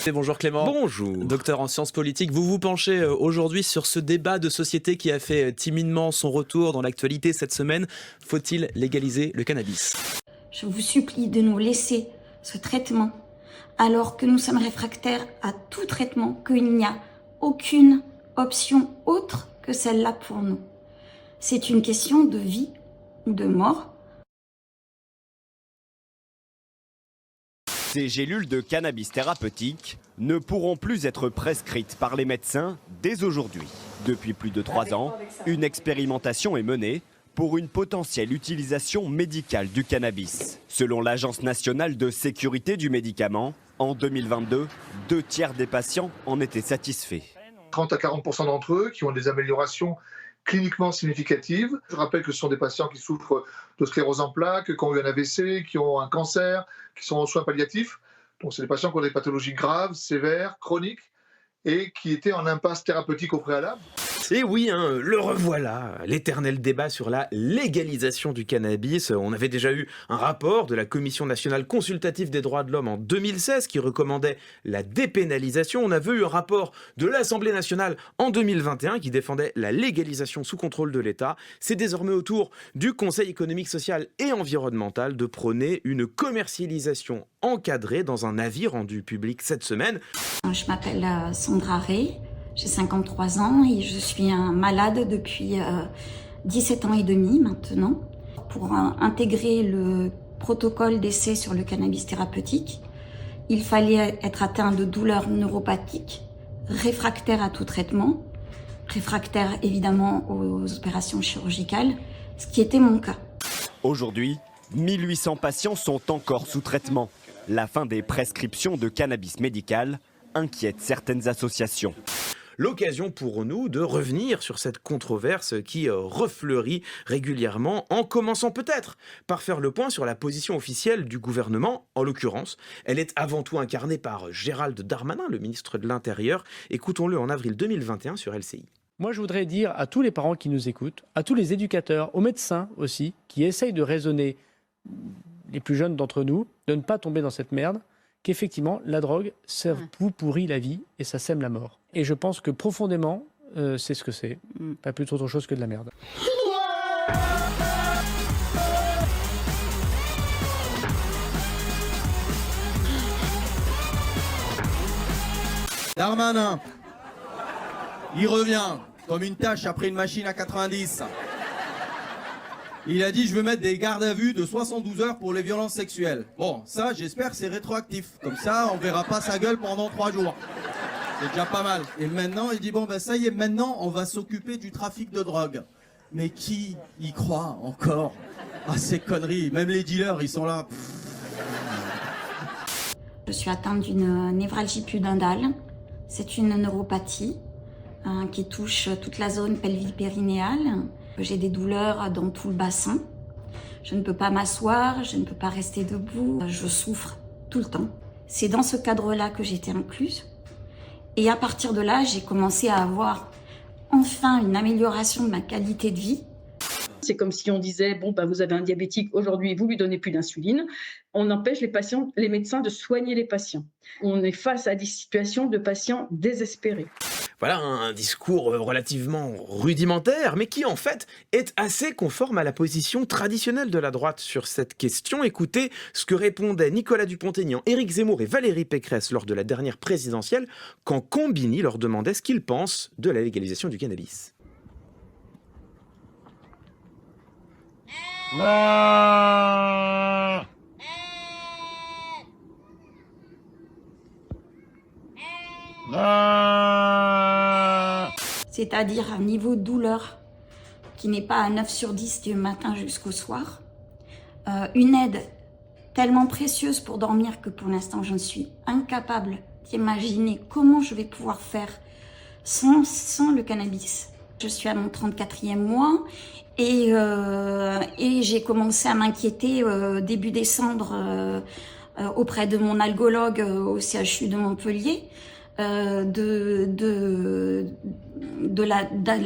Et bonjour Clément. Bonjour. Docteur en sciences politiques, vous vous penchez aujourd'hui sur ce débat de société qui a fait timidement son retour dans l'actualité cette semaine. Faut-il légaliser le cannabis ? Je vous supplie de nous laisser ce traitement alors que nous sommes réfractaires à tout traitement, qu'il n'y a aucune option autre que celle-là pour nous. C'est une question de vie ou de mort. Ces gélules de cannabis thérapeutique ne pourront plus être prescrites par les médecins dès aujourd'hui. Depuis plus de 3 ans, une expérimentation est menée pour une potentielle utilisation médicale du cannabis. Selon l'Agence nationale de sécurité du médicament, en 2022, 2 tiers des patients en étaient satisfaits. 30 à 40% d'entre eux qui ont des améliorations cliniquement significatives. Je rappelle que ce sont des patients qui souffrent de sclérose en plaques, qui ont eu un AVC, qui ont un cancer, qui sont en soins palliatifs. Donc c'est des patients qui ont des pathologies graves, sévères, chroniques et qui étaient en impasse thérapeutique au préalable. Et oui, le revoilà, l'éternel débat sur la légalisation du cannabis. On avait déjà eu un rapport de la Commission nationale consultative des droits de l'homme en 2016 qui recommandait la dépénalisation. On avait eu un rapport de l'Assemblée nationale en 2021 qui défendait la légalisation sous contrôle de l'État. C'est désormais au tour du Conseil économique, social et environnemental de prôner une commercialisation encadrée dans un avis rendu public cette semaine. Je m'appelle Sandra Rey, j'ai 53 ans et je suis un malade depuis 17 ans et demi maintenant. Pour intégrer le protocole d'essai sur le cannabis thérapeutique, il fallait être atteint de douleurs neuropathiques, réfractaire à tout traitement, réfractaire évidemment aux opérations chirurgicales, ce qui était mon cas. Aujourd'hui, 1800 patients sont encore sous traitement. La fin des prescriptions de cannabis médical inquiète certaines associations. L'occasion pour nous de revenir sur cette controverse qui refleurit régulièrement, en commençant peut-être par faire le point sur la position officielle du gouvernement. En l'occurrence, elle est avant tout incarnée par Gérald Darmanin, le ministre de l'Intérieur. Écoutons-le en avril 2021 sur LCI. Moi, je voudrais dire à tous les parents qui nous écoutent, à tous les éducateurs, aux médecins aussi, qui essayent de raisonner, les plus jeunes d'entre nous, de ne pas tomber dans cette merde, qu'effectivement, la drogue, ça vous pourrit la vie et ça sème la mort. Et je pense que profondément, c'est ce que c'est. Pas plus autre chose que de la merde. Darmanin, il revient comme une tâche après une machine à 90. Il a dit je veux mettre des gardes à vue de 72 heures pour les violences sexuelles. Bon, ça j'espère c'est rétroactif. Comme ça on verra pas sa gueule pendant 3 jours. C'est déjà pas mal. Et maintenant il dit bon ben ça y est, maintenant on va s'occuper du trafic de drogue. Mais qui y croit encore à ces conneries? Même les dealers ils sont là. Je suis atteinte d'une névralgie pudendale. C'est une neuropathie qui touche toute la zone pelvipérinéale. J'ai des douleurs dans tout le bassin. Je ne peux pas m'asseoir, je ne peux pas rester debout. Je souffre tout le temps. C'est dans ce cadre-là que j'ai été incluse. Et à partir de là, j'ai commencé à avoir enfin une amélioration de ma qualité de vie. C'est comme si on disait, bon, bah, vous avez un diabétique, aujourd'hui, vous lui donnez plus d'insuline. On empêche les médecins de soigner les patients. On est face à des situations de patients désespérés. Voilà un discours relativement rudimentaire, mais qui en fait est assez conforme à la position traditionnelle de la droite sur cette question. Écoutez ce que répondaient Nicolas Dupont-Aignan, Éric Zemmour et Valérie Pécresse lors de la dernière présidentielle, quand Combini leur demandait ce qu'ils pensent de la légalisation du cannabis. C'est-à-dire un niveau de douleur qui n'est pas à 9 sur 10 du matin jusqu'au soir. Une aide tellement précieuse pour dormir que pour l'instant je ne suis incapable d'imaginer comment je vais pouvoir faire sans le cannabis. Je suis à mon 34e mois et j'ai commencé à m'inquiéter début décembre auprès de mon algologue au CHU de Montpellier de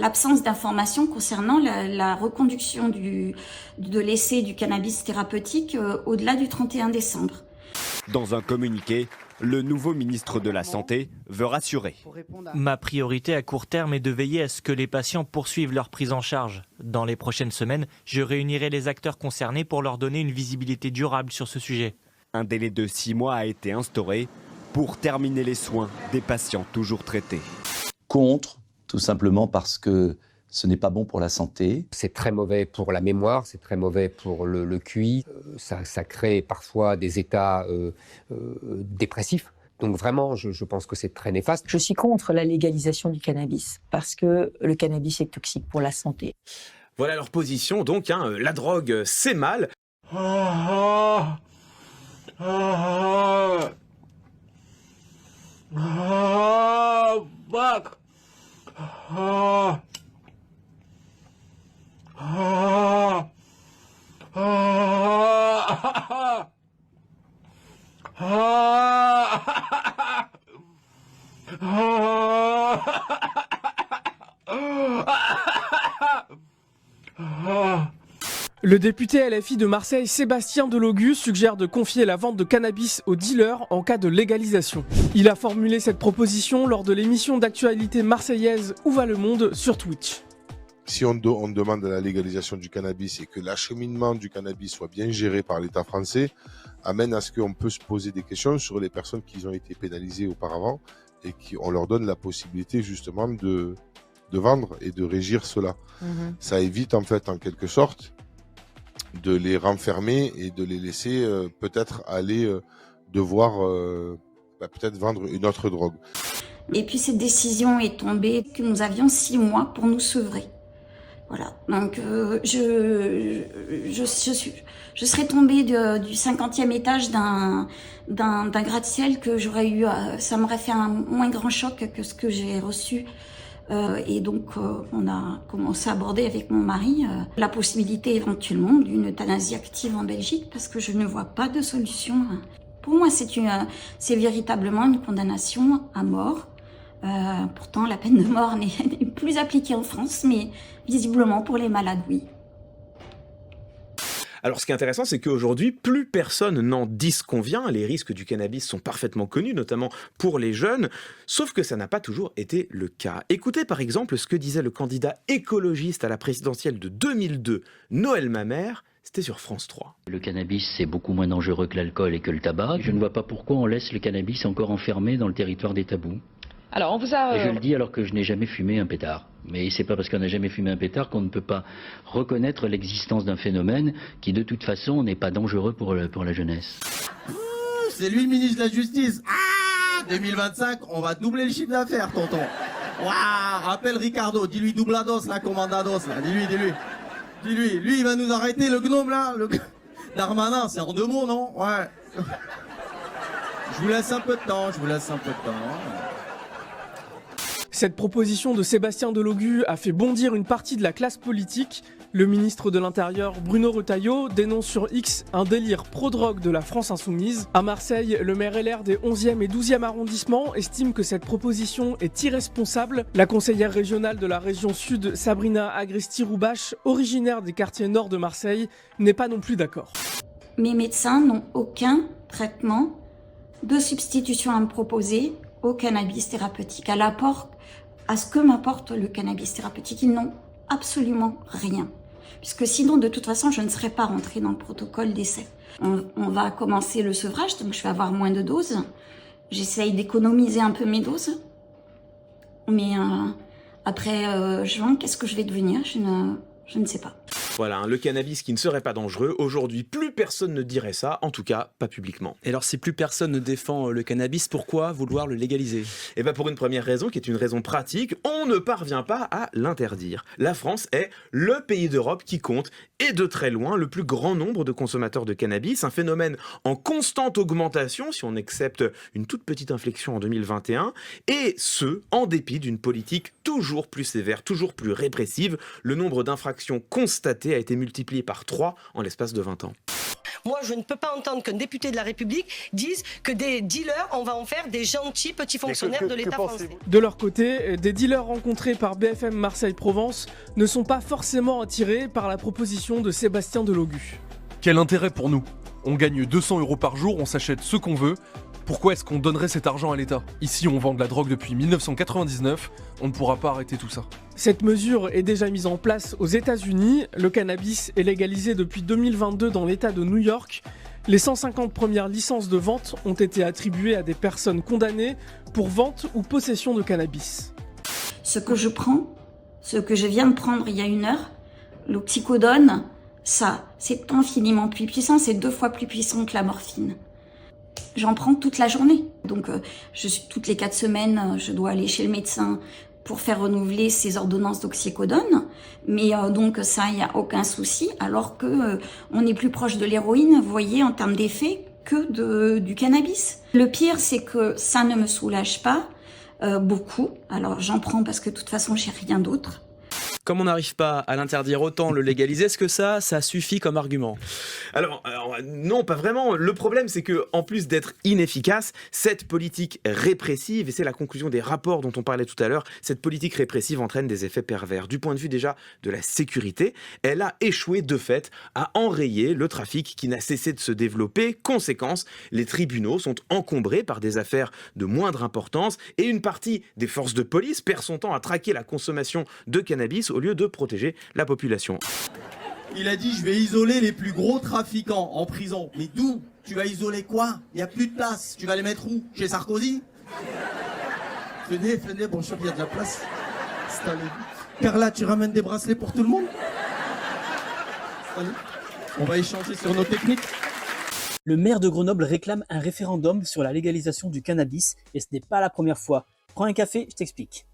l'absence d'informations concernant la reconduction de l'essai du cannabis thérapeutique au-delà du 31 décembre. Dans un communiqué, le nouveau ministre de la Santé veut rassurer. Ma priorité à court terme est de veiller à ce que les patients poursuivent leur prise en charge. Dans les prochaines semaines, je réunirai les acteurs concernés pour leur donner une visibilité durable sur ce sujet. Un délai de 6 mois a été instauré pour terminer les soins des patients toujours traités. Contre, tout simplement parce que ce n'est pas bon pour la santé. C'est très mauvais pour la mémoire, c'est très mauvais pour le QI. Ça crée parfois des états dépressifs. Donc vraiment, je pense que c'est très néfaste. Je suis contre la légalisation du cannabis parce que le cannabis est toxique pour la santé. Voilà leur position, donc la drogue c'est mal. Le député LFI de Marseille, Sébastien Delogu, suggère de confier la vente de cannabis aux dealers en cas de légalisation. Il a formulé cette proposition lors de l'émission d'actualité marseillaise Où va le monde sur Twitch. Si on demande la légalisation du cannabis et que l'acheminement du cannabis soit bien géré par l'État français, amène à ce qu'on peut se poser des questions sur les personnes qui ont été pénalisées auparavant et qu'on leur donne la possibilité justement de vendre et de régir cela. Ça évite en fait en quelque sorte de les renfermer et de les laisser peut-être aller devoir peut-être vendre une autre drogue. Et puis cette décision est tombée que nous avions 6 mois pour nous sevrer. Voilà, donc je serais tombée du 50e étage d'un gratte-ciel que j'aurais eu, ça m'aurait fait un moins grand choc que ce que j'ai reçu. Et donc on a commencé à aborder avec mon mari la possibilité éventuellement d'une euthanasie active en Belgique parce que je ne vois pas de solution. Pour moi c'est véritablement une condamnation à mort. Pourtant, la peine de mort n'est plus appliquée en France, mais visiblement pour les malades, oui. Alors ce qui est intéressant, c'est qu'aujourd'hui, plus personne n'en disconvient. Les risques du cannabis sont parfaitement connus, notamment pour les jeunes, sauf que ça n'a pas toujours été le cas. Écoutez par exemple ce que disait le candidat écologiste à la présidentielle de 2002, Noël Mamère. C'était sur France 3. Le cannabis, c'est beaucoup moins dangereux que l'alcool et que le tabac. Je ne vois pas pourquoi on laisse le cannabis encore enfermé dans le territoire des tabous. Alors, on vous a... Et je le dis alors que je n'ai jamais fumé un pétard. Mais c'est pas parce qu'on n'a jamais fumé un pétard qu'on ne peut pas reconnaître l'existence d'un phénomène qui, de toute façon, n'est pas dangereux pour la jeunesse. C'est lui le ministre de la Justice. 2025, on va doubler le chiffre d'affaires, tonton. Appelle Ricardo, dis-lui doublados, là, commandados, là. Dis-lui. Lui, il va nous arrêter, le gnome, là. Darmanin, c'est en 2 mots, non? Ouais. Je vous laisse un peu de temps. Cette proposition de Sébastien Delogu a fait bondir une partie de la classe politique. Le ministre de l'Intérieur, Bruno Retailleau, dénonce sur X un délire pro-drogue de la France insoumise. À Marseille, le maire LR des 11e et 12e arrondissements estime que cette proposition est irresponsable. La conseillère régionale de la région sud, Sabrina Agresti-Roubache, originaire des quartiers nord de Marseille, n'est pas non plus d'accord. Mes médecins n'ont aucun traitement de substitution à me proposer au cannabis thérapeutique, à ce que m'apporte le cannabis thérapeutique. Ils n'ont absolument rien. Puisque sinon, de toute façon, je ne serais pas rentrée dans le protocole d'essai. On va commencer le sevrage, donc je vais avoir moins de doses. J'essaye d'économiser un peu mes doses. Mais après juin, qu'est-ce que je vais devenir ? Je ne sais pas. Voilà, le cannabis qui ne serait pas dangereux. Aujourd'hui, plus personne ne dirait ça, en tout cas pas publiquement. Et alors si plus personne ne défend le cannabis, pourquoi vouloir le légaliser ? Eh bien pour une première raison qui est une raison pratique, on ne parvient pas à l'interdire. La France est le pays d'Europe qui compte, et de très loin, le plus grand nombre de consommateurs de cannabis, un phénomène en constante augmentation, si on accepte une toute petite inflexion en 2021, et ce, en dépit d'une politique toujours plus sévère, toujours plus répressive. Le nombre d'infractions constatées a été multiplié par 3 en l'espace de 20 ans. Moi, je ne peux pas entendre qu'un député de la République dise que des dealers, on va en faire des gentils petits fonctionnaires de l'État français. De leur côté, des dealers rencontrés par BFM Marseille-Provence ne sont pas forcément attirés par la proposition de Sébastien Delogu. Quel intérêt pour nous ? On gagne 200 € par jour, on s'achète ce qu'on veut. Pourquoi est-ce qu'on donnerait cet argent à l'État? Ici, on vend de la drogue depuis 1999, on ne pourra pas arrêter tout ça. Cette mesure est déjà mise en place aux États-Unis. Le cannabis est légalisé depuis 2022 dans l'État de New York. Les 150 premières licences de vente ont été attribuées à des personnes condamnées pour vente ou possession de cannabis. Ce que je prends, ce que je viens de prendre il y a 1 heure, l'oxycodone, ça, c'est infiniment plus puissant, c'est 2 fois plus puissant que la morphine. J'en prends toute la journée. Donc, toutes les 4 semaines, je dois aller chez le médecin pour faire renouveler ces ordonnances d'oxycodone. Mais donc ça, il n'y a aucun souci, alors que on est plus proche de l'héroïne, vous voyez, en termes d'effet, que du cannabis. Le pire, c'est que ça ne me soulage pas beaucoup. Alors j'en prends parce que de toute façon, j'ai rien d'autre. Comme on n'arrive pas à l'interdire, autant le légaliser. Est-ce que ça suffit comme argument? Alors, non, pas vraiment. Le problème, c'est que en plus d'être inefficace, cette politique répressive, et c'est la conclusion des rapports dont on parlait tout à l'heure, cette politique répressive entraîne des effets pervers. Du point de vue déjà de la sécurité, elle a échoué de fait à enrayer le trafic qui n'a cessé de se développer. Conséquence, les tribunaux sont encombrés par des affaires de moindre importance et une partie des forces de police perd son temps à traquer la consommation de cannabis au lieu de protéger la population. Il a dit je vais isoler les plus gros trafiquants en prison. Mais d'où? Tu vas isoler quoi? Il n'y a plus de place. Tu vas les mettre où? Chez Sarkozy? Venez, bon chef, il y a de la place. Installez-vous. Carla, tu ramènes des bracelets pour tout le monde? Allez. On va échanger sur nos techniques. Le maire de Grenoble réclame un référendum sur la légalisation du cannabis et ce n'est pas la première fois. Prends un café, je t'explique.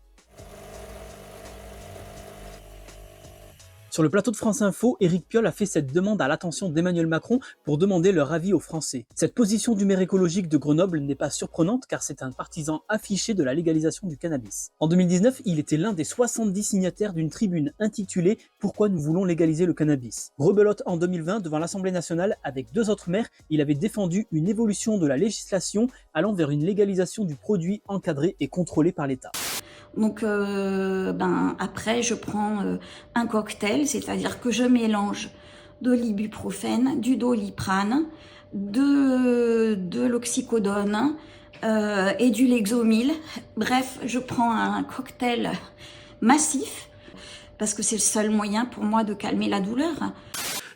Sur le plateau de France Info, Éric Piolle a fait cette demande à l'attention d'Emmanuel Macron pour demander leur avis aux Français. Cette position du maire écologique de Grenoble n'est pas surprenante car c'est un partisan affiché de la légalisation du cannabis. En 2019, il était l'un des 70 signataires d'une tribune intitulée « Pourquoi nous voulons légaliser le cannabis ». Rebelote en 2020 devant l'Assemblée nationale avec 2 autres maires, il avait défendu une évolution de la législation allant vers une légalisation du produit encadré et contrôlé par l'État. Donc après, je prends un cocktail, c'est-à-dire que je mélange de l'ibuprofène, du doliprane, de l'oxycodone et du Lexomil. Bref, je prends un cocktail massif parce que c'est le seul moyen pour moi de calmer la douleur.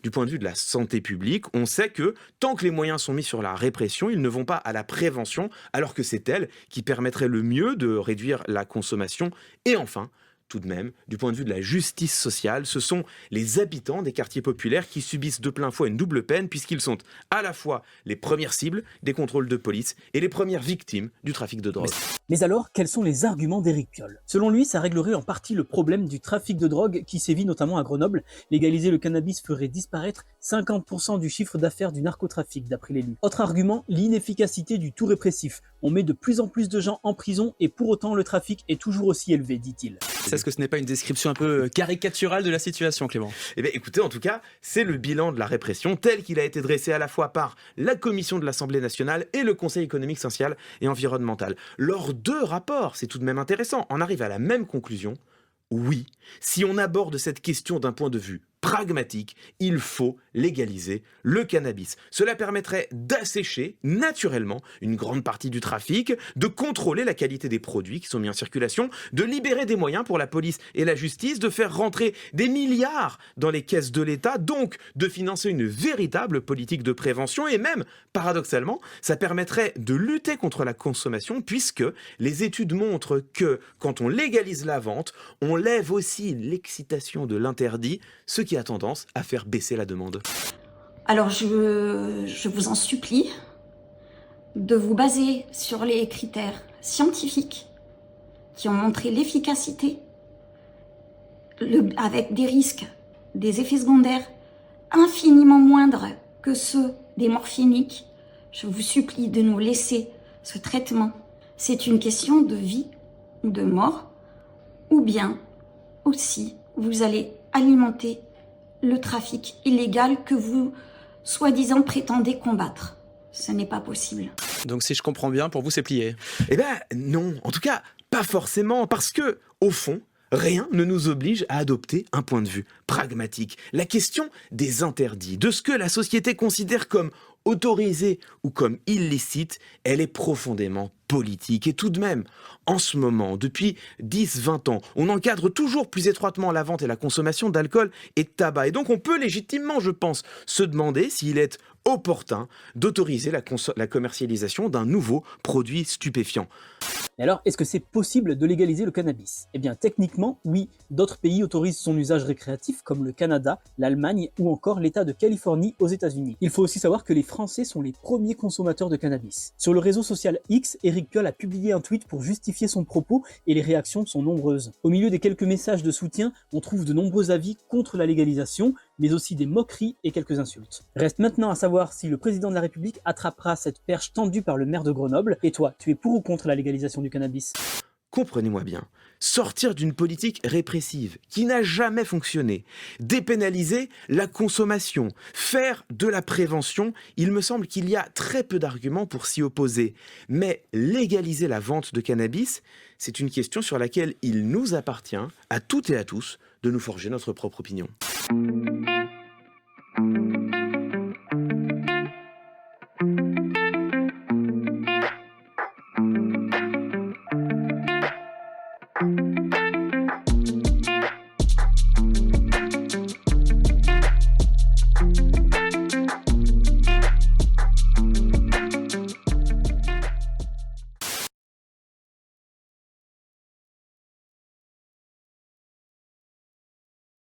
Du point de vue de la santé publique, on sait que tant que les moyens sont mis sur la répression, ils ne vont pas à la prévention, alors que c'est elle qui permettrait le mieux de réduire la consommation. Et enfin, tout de même, du point de vue de la justice sociale, ce sont les habitants des quartiers populaires qui subissent de plein fouet une double peine puisqu'ils sont à la fois les premières cibles des contrôles de police et les premières victimes du trafic de drogue. Mais alors, quels sont les arguments d'Éric Piolle? Selon lui, ça réglerait en partie le problème du trafic de drogue qui sévit notamment à Grenoble. Légaliser le cannabis ferait disparaître 50% du chiffre d'affaires du narcotrafic, d'après l'élu. Autre argument, l'inefficacité du tout répressif. On met de plus en plus de gens en prison et pour autant le trafic est toujours aussi élevé, dit-il. Est-ce que ce n'est pas une description un peu caricaturale de la situation, Clément? Eh bien, écoutez, en tout cas, c'est le bilan de la répression tel qu'il a été dressé à la fois par la commission de l'Assemblée nationale et le Conseil économique, social et environnemental. Leurs 2 rapports, c'est tout de même intéressant, on arrive à la même conclusion. Oui, si on aborde cette question d'un point de vue pragmatique, il faut légaliser le cannabis. Cela permettrait d'assécher naturellement une grande partie du trafic, de contrôler la qualité des produits qui sont mis en circulation, de libérer des moyens pour la police et la justice, de faire rentrer des milliards dans les caisses de l'État, donc de financer une véritable politique de prévention et même, paradoxalement, ça permettrait de lutter contre la consommation puisque les études montrent que quand on légalise la vente, on lève aussi l'excitation de l'interdit, ce qui a tendance à faire baisser la demande. Alors je vous en supplie de vous baser sur les critères scientifiques qui ont montré l'efficacité avec des risques, des effets secondaires infiniment moindres que ceux des morphiniques. Je vous supplie de nous laisser ce traitement. C'est une question de vie ou de mort, ou bien aussi vous allez alimenter le trafic illégal que vous, soi-disant, prétendez combattre. Ce n'est pas possible. Donc si je comprends bien, pour vous c'est plié? Eh bien non, en tout cas pas forcément, parce que, au fond, rien ne nous oblige à adopter un point de vue pragmatique. La question des interdits, de ce que la société considère comme autorisée ou comme illicite, elle est profondément politique. Et tout de même, en ce moment, depuis 10-20 ans, on encadre toujours plus étroitement la vente et la consommation d'alcool et de tabac. Et donc on peut légitimement, je pense, se demander s'il est opportun d'autoriser la commercialisation d'un nouveau produit stupéfiant. Et alors, est-ce que c'est possible de légaliser le cannabis? Eh bien, techniquement, oui. D'autres pays autorisent son usage récréatif, comme le Canada, l'Allemagne ou encore l'État de Californie aux États-Unis. Il faut aussi savoir que les Français sont les premiers consommateurs de cannabis. Sur le réseau social X, Éric Piolle a publié un tweet pour justifier son propos et les réactions sont nombreuses. Au milieu des quelques messages de soutien, on trouve de nombreux avis contre la légalisation, mais aussi des moqueries et quelques insultes. Reste maintenant à savoir si le président de la République attrapera cette perche tendue par le maire de Grenoble. Et toi, tu es pour ou contre la légalisation du cannabis? Comprenez-moi bien, sortir d'une politique répressive qui n'a jamais fonctionné, dépénaliser la consommation, faire de la prévention, il me semble qu'il y a très peu d'arguments pour s'y opposer. Mais légaliser la vente de cannabis, c'est une question sur laquelle il nous appartient, à toutes et à tous, de nous forger notre propre opinion.